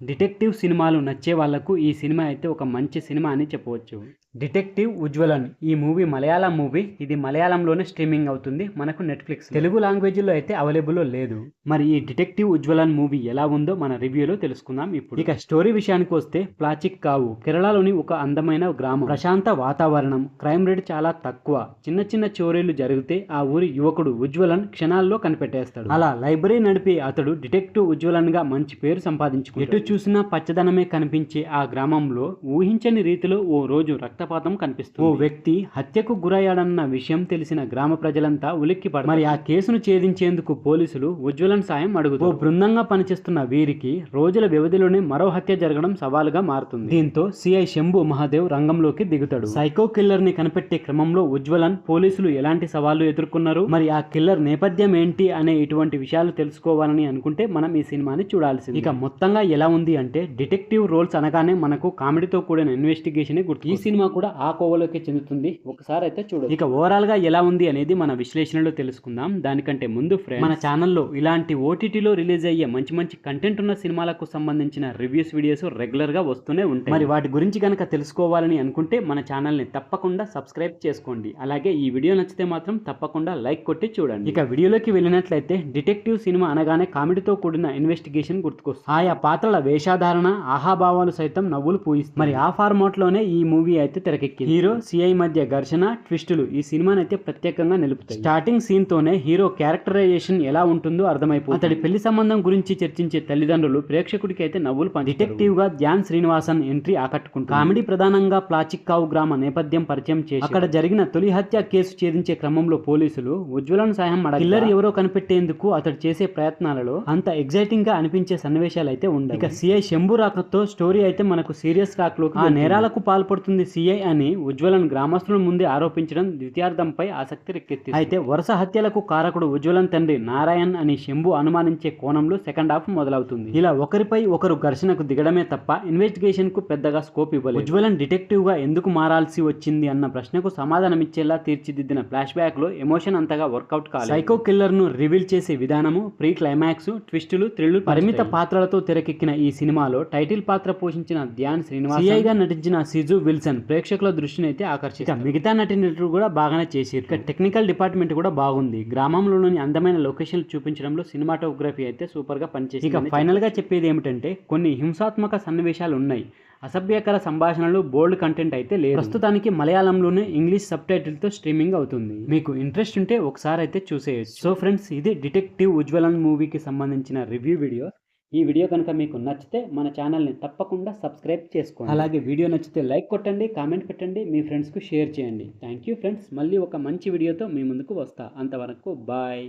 Detective సినిమాలు నచ్చే వాళ్లకు ఈ సినిమా అయితే ఒక మంచి సినిమా అని చెప్పవచ్చు. డిటెక్టివ్ ఉజ్వలన్ ఈ మూవీ మలయాళం మూవీ. ఇది మలయాళంలోనే స్ట్రీమింగ్ అవుతుంది మనకు నెట్ఫ్లిక్స్. తెలుగు లాంగ్వేజ్లో అయితే అవైలబుల్లో లేదు. మరి ఈ డిటెక్టివ్ ఉజ్వలన్ మూవీ ఎలా ఉందో మన రివ్యూలో తెలుసుకుందాం ఇప్పుడు. ఇక స్టోరీ విషయానికి వస్తే ప్లాచిక్ కావు కేరళలోని ఒక అందమైన గ్రామం. ప్రశాంత వాతావరణం, క్రైమ్ రేట్ చాలా తక్కువ. చిన్న చిన్న చోరీలు జరిగితే ఆ ఊరి యువకుడు ఉజ్వలన్ క్షణాల్లో కనిపెట్టేస్తాడు. అలా లైబ్రరీ నడిపి అతడు డిటెక్టివ్ ఉజ్వలన్ గా మంచి పేరు సంపాదించుకుంటాడు. ఎటు చూసినా పచ్చదనమే కనిపించే ఆ గ్రామంలో ఊహించని రీతిలో ఓ రోజు రక్తపాతం కనిపిస్తుంది. ఓ వ్యక్తి హత్యకు గురయ్యాడన్న విషయం తెలిసిన గ్రామ ప్రజలంతా ఉలిక్కిపడతారు. మరి ఆ కేసును ఛేదించేందుకు పోలీసులు ఉజ్వలన్ సాయం అడుగుతారు. ఓ బృందంగా పనిచేస్తున్న వీరికి రోజుల వ్యవధిలోనే మరో హత్య జరగడం సవాలుగా మారుతుంది. దీంతో సిఐ శంభు మహాదేవ్ రంగంలోకి దిగుతాడు. సైకో కిల్లర్ ని కనిపెట్టే క్రమంలో ఉజ్వలన్ పోలీసులు ఎలాంటి సవాళ్లు ఎదుర్కొన్నారు, మరి ఆ కిల్లర్ నేపథ్యం ఏంటి అనే ఇటువంటి విషయాలు తెలుసుకోవాలని అనుకుంటే మనం ఈ సినిమాని చూడాల్సింది. ఇక మొత్తంగా ఎలా ఉంది అంటే డిటెక్టివ్ రోల్స్ అనగానే మనకు కామెడీతో కూడిన ఇన్వెస్టిగేషన్ గుర్తు. ఈ సినిమా కూడా ఆ కోవలోకి చెందుతుంది. ఒకసారి అయితే చూడండి. ఇక ఓవరాల్ గా ఎలా ఉంది అనేది మన విశ్లేషణలో తెలుసుకుందాం. దానికంటే ముందు ఫ్రెండ్స్, మన ఛానల్లో ఇలాంటి ఓటీటీలో రిలీజ్ అయ్యే మంచి మంచి కంటెంట్ ఉన్న సినిమాలకు సంబంధించిన రివ్యూస్ వీడియోస్ రెగ్యులర్ గా వస్తూనే ఉంటాయి. మరి వాటి గురించి కనుక తెలుసుకోవాలని అనుకుంటే మన ఛానల్ ని తప్పకుండా సబ్స్క్రైబ్ చేసుకోండి. అలాగే ఈ వీడియో నచ్చితే మాత్రం తప్పకుండా లైక్ కొట్టి చూడండి. ఇక వీడియోలోకి వెళ్ళినట్లయితే డిటెక్టివ్ సినిమా అనగానే కామెడీతో కూడిన ఇన్వెస్టిగేషన్ గుర్తుకొస్తుంది. ఆయా పాత్రల వేషాధారణ, ఆహాభావాలు సైతం నవ్వులు పూయిస్తుంది. మరి ఆ ఫార్మాట్ లోనే ఈ మూవీ అయితే తెరకెక్కింది. హీరో సిఐ మధ్య ఘర్షణ, ట్విస్టులు ఈ సినిమాని అయితే ప్రత్యేకంగా నిలుపుతాయి. స్టార్టింగ్ సీన్ తోనే హీరో క్యారెక్టరైజేషన్ ఎలా ఉంటుందో అర్థమైపోతుంది. అతడి పెళ్లి సంబంధం గురించి చర్చించే తల్లిదండ్రులు ప్రేక్షకుడికి అయితే నవ్వులు పంచుతారు. డిటెక్టివ్ గా ధ్యాన్ శ్రీనివాసన్ ఎంట్రీ ఆకట్టుకుంటుంది. కామెడీ ప్రధానంగా ప్లాచిక్కావు గ్రామ నేపథ్యం పరిచయం చేసి అక్కడ జరిగిన తొలి హత్య కేసు ఛేదించే క్రమంలో పోలీసులు ఉజ్వలన్ సాయం అడగగా కిల్లర్ ఎవరో కనిపెట్టేందుకు అతడు చేసే ప్రయత్నాలలో అంత ఎగ్జైటింగ్ గా అనిపించే సన్నివేశాలు అయితే ఉండవు. ఇక సిఐ శంభు రాకతో స్టోరీ అయితే మనకు సీరియస్ ట్రాక్ లోకి ఆ నేరాలకు పాల్పడుతుంది సిఐ అని ఉజ్వలన్ గ్రామస్తుల ముందే ఆరోపించడం ద్వితీయార్థంపై ఆసక్తి రెక్కెత్తింది. అయితే వరుస హత్యలకు కారకుడు ఉజ్వలన్ తండ్రి నారాయణ్ అని శంభు అనుమానించే కోణంలో సెకండ్ హాఫ్ మొదలవుతుంది. ఇలా ఒకరిపై ఒకరు ఘర్షణకు దిగడమే తప్ప ఇన్వెస్టిగేషన్ కు పెద్దగా స్కోప్ ఇవ్వలేదు. ఉజ్వలన్ డిటెక్టివ్ గా ఎందుకు మారాల్సి వచ్చింది అన్న ప్రశ్నకు సమాధానమిచ్చేలా తీర్చిదిద్దిన ఫ్లాష్ బ్యాక్ లో ఎమోషన్ అంతగా వర్కౌట్ కాలేదు. సైకో కిల్లర్ ను రివీల్ చేసే విధానము, ప్రీ క్లైమాక్స్, ట్విస్టులు, థ్రిల్లు పరిమిత పాత్రలతో తెరకెక్కిన ఈ సినిమాలో టైటిల్ పాత్ర పోషించిన ధ్యాన్ శ్రీనివాసన్, సిఐగా నటించిన సిజు విల్సన్ ప్రేక్షకుల దృష్టిని అయితే ఆకర్షించారు. మిగతా నటీనటులు కూడా బాగానే చేశారు. ఇక టెక్నికల్ డిపార్ట్మెంట్ కూడా బాగుంది. గ్రామంలోని అందమైన లొకేషన్లు చూపించడంలో సినిమాటోగ్రఫీ అయితే సూపర్ గా పనిచేసింది. ఇక ఫైనల్ గా చెప్పేది ఏమిటంటే కొన్ని హింసాత్మక సన్నివేశాలు ఉన్నాయి. అసభ్యకర సంభాషణలు, బోల్డ్ కంటెంట్ అయితే లేదు. ప్రస్తుతానికి మలయాళంలోనే ఇంగ్లీష్ సబ్ టైటిల్ తో స్ట్రీమింగ్ అవుతుంది. మీకు ఇంట్రెస్ట్ ఉంటే ఒకసారి అయితే చూసేయచ్చు. సో ఫ్రెండ్స్, ఇది డిటెక్టివ్ ఉజ్వలన్ మూవీకి సంబంధించిన రివ్యూ వీడియో. ఈ వీడియో కనుక మీకు నచ్చితే మన ఛానల్ని తప్పకుండా సబ్స్క్రైబ్ చేసుకోండి. అలాగే వీడియో నచ్చితే లైక్ కొట్టండి, కామెంట్ పెట్టండి, మీ ఫ్రెండ్స్కు షేర్ చేయండి. Thank you friends. మళ్ళీ ఒక మంచి వీడియోతో మీ ముందుకు వస్తా. అంతవరకు బాయ్.